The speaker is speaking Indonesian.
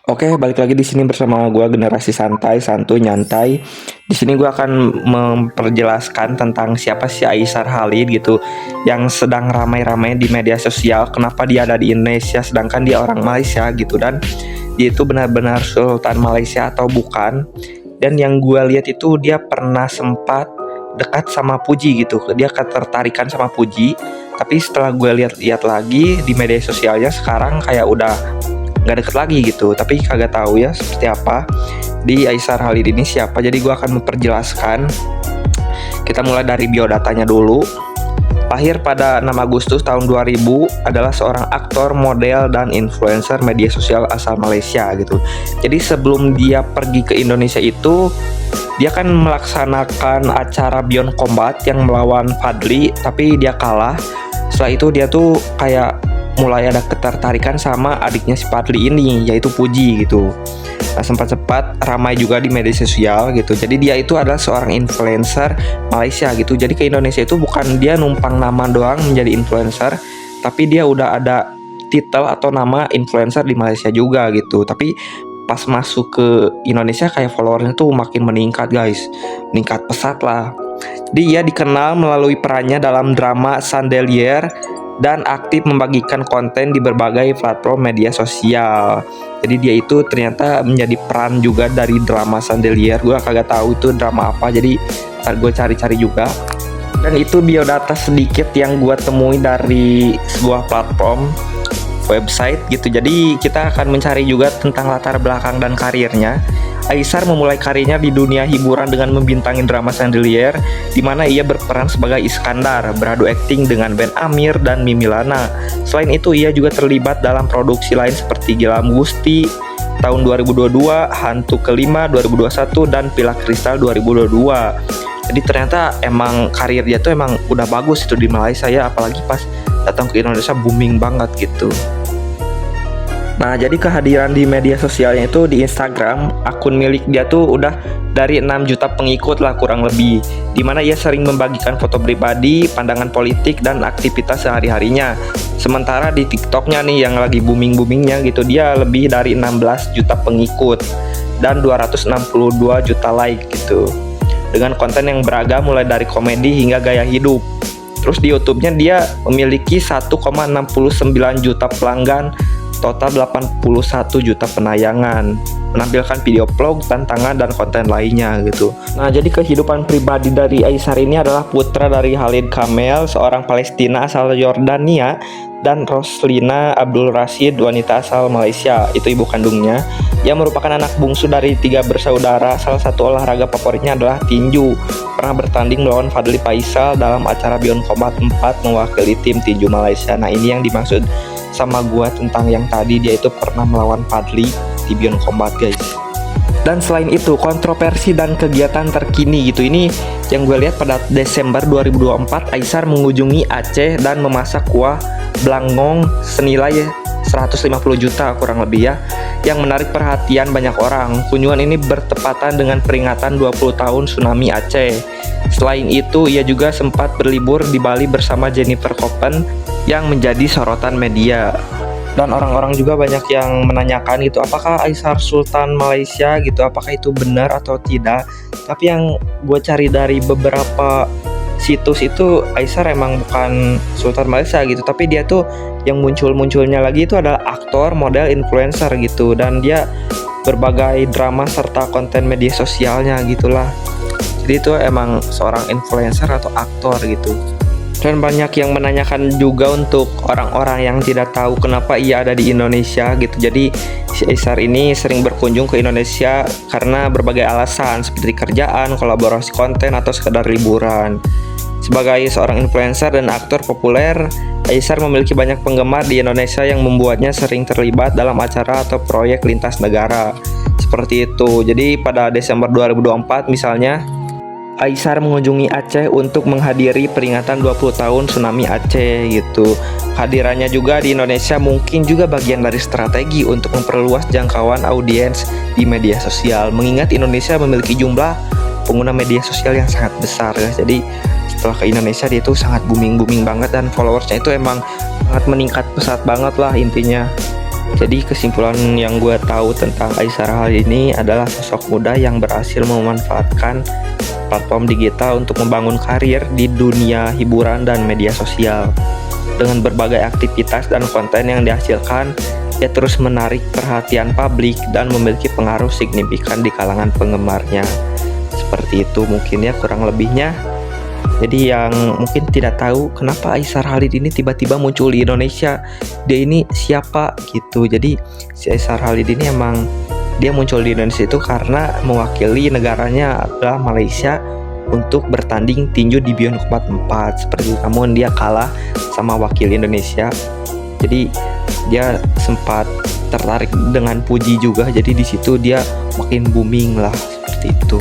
Oke, balik lagi di sini bersama gua Generasi Santai, Santuy Nyantai. Di sini gua akan memperjelaskan tentang siapa sih Aisar Khalid gitu, yang sedang ramai-ramai di media sosial. Kenapa dia ada di Indonesia sedangkan dia orang Malaysia gitu, dan dia itu benar-benar Sultan Malaysia atau bukan. Dan yang gua lihat itu dia pernah sempat dekat sama Puji gitu. Dia ketertarikan sama Puji, tapi setelah gue lihat-lihat lagi di media sosialnya sekarang kayak udah nggak deket lagi gitu, tapi kagak tahu ya seperti apa di Aisar Khalid ini siapa. Jadi gue akan memperjelaskan. Kita mulai dari biodatanya dulu. Lahir pada 6 Agustus tahun 2000, adalah seorang aktor, model, dan influencer media sosial asal Malaysia gitu. Jadi sebelum dia pergi ke Indonesia itu, dia kan melaksanakan acara Beyond Combat yang melawan Fadli, tapi dia kalah. Setelah itu dia tuh kayak mulai ada ketertarikan sama adiknya si Fadli ini, yaitu Puji gitu. Nah, sempat-sempat ramai juga di media sosial gitu. Jadi dia itu adalah seorang influencer Malaysia gitu. Jadi ke Indonesia itu bukan dia numpang nama doang menjadi influencer, tapi dia udah ada titel atau nama influencer di Malaysia juga gitu. Tapi pas masuk ke Indonesia kayak followernya tuh makin meningkat guys, meningkat pesat lah. Dia dikenal melalui perannya dalam drama Chandelier dan aktif membagikan konten di berbagai platform media sosial. Jadi dia itu ternyata menjadi peran juga dari drama Chandelier. Gue kagak tahu itu drama apa, jadi ntar gue cari-cari juga. Dan itu biodata sedikit yang gue temui dari sebuah platform website gitu. Jadi kita akan mencari juga tentang latar belakang dan karirnya. Aisar memulai karirnya di dunia hiburan dengan membintangi drama Chandelier, di mana ia berperan sebagai Iskandar, beradu akting dengan Ben Amir dan Mimi Lana. Selain itu, ia juga terlibat dalam produksi lain seperti Gilam Gusti tahun 2022, Hantu Kelima 2021, dan Pilar Kristal 2022. Jadi ternyata emang karir dia tuh emang udah bagus itu di Malaysia ya, apalagi pas datang ke Indonesia booming banget gitu. Nah, jadi kehadiran di media sosialnya itu di Instagram, akun milik dia tuh udah dari 6 juta pengikut lah kurang lebih, dimana ia sering membagikan foto pribadi, pandangan politik, dan aktivitas sehari-harinya. Sementara di TikToknya nih yang lagi booming-boomingnya gitu, dia lebih dari 16 juta pengikut dan 262 juta like gitu, dengan konten yang beragam mulai dari komedi hingga gaya hidup. Terus di YouTube-nya dia memiliki 1,69 juta pelanggan, total 81 juta penayangan, menampilkan video vlog, tantangan, dan konten lainnya gitu. Nah, jadi kehidupan pribadi dari Aisar ini adalah putra dari Khalid Kamel, seorang Palestina asal Yordania, dan Roslina Abdul Rashid, wanita asal Malaysia, itu ibu kandungnya. Ia merupakan anak bungsu dari 3 bersaudara. Salah satu olahraga favoritnya adalah tinju. Pernah bertanding melawan Fadli Faisal dalam acara Beyond Combat 4 mewakili tim tinju Malaysia. Nah, ini yang dimaksud sama gua tentang yang tadi, dia itu pernah melawan Fadli di Beyond Combat guys. Dan selain itu, kontroversi dan kegiatan terkini gitu, ini yang gue lihat pada Desember 2024, Aisar mengunjungi Aceh dan memasak kuah blangong senilai 150 juta kurang lebih ya, yang menarik perhatian banyak orang. Kunjungan ini bertepatan dengan peringatan 20 tahun tsunami Aceh. Selain itu, ia juga sempat berlibur di Bali bersama Jennifer Koppen yang menjadi sorotan media. Dan orang-orang juga banyak yang menanyakan gitu, apakah Aisar Sultan Malaysia gitu, apakah itu benar atau tidak. Tapi yang gue cari dari beberapa situs itu, Aisar emang bukan Sultan Malaysia gitu, tapi dia tuh yang muncul-munculnya lagi itu adalah aktor, model, influencer gitu, dan dia berbagai drama serta konten media sosialnya gitulah. Jadi itu emang seorang influencer atau aktor gitu. Dan banyak yang menanyakan juga untuk orang-orang yang tidak tahu kenapa ia ada di Indonesia gitu. Jadi si Aisar ini sering berkunjung ke Indonesia karena berbagai alasan seperti kerjaan, kolaborasi konten, atau sekedar liburan. Sebagai seorang influencer dan aktor populer, Aisar memiliki banyak penggemar di Indonesia yang membuatnya sering terlibat dalam acara atau proyek lintas negara. Seperti itu. Jadi pada Desember 2024 misalnya, Aisar mengunjungi Aceh untuk menghadiri peringatan 20 tahun tsunami Aceh gitu. Hadirannya juga di Indonesia mungkin juga bagian dari strategi untuk memperluas jangkauan audiens di media sosial, mengingat Indonesia memiliki jumlah pengguna media sosial yang sangat besar ya. Jadi setelah ke Indonesia dia itu sangat booming banget, dan followersnya itu emang sangat meningkat pesat banget lah intinya. Jadi kesimpulan yang gue tahu tentang Aishar Halid ini adalah sosok muda yang berhasil memanfaatkan platform digital untuk membangun karir di dunia hiburan dan media sosial. Dengan berbagai aktivitas dan konten yang dihasilkan, dia terus menarik perhatian publik dan memiliki pengaruh signifikan di kalangan penggemarnya. Seperti itu mungkin ya kurang lebihnya. Jadi yang mungkin tidak tahu kenapa Aishar Halid ini tiba-tiba muncul di Indonesia, dia ini siapa gitu. Jadi si Aishar Halid ini emang dia muncul di Indonesia itu karena mewakili negaranya adalah Malaysia untuk bertanding tinju di Beyond Combat 4 seperti itu. Namun dia kalah sama wakil Indonesia. Jadi dia sempat tertarik dengan Puji juga. Jadi di situ dia makin booming lah seperti itu.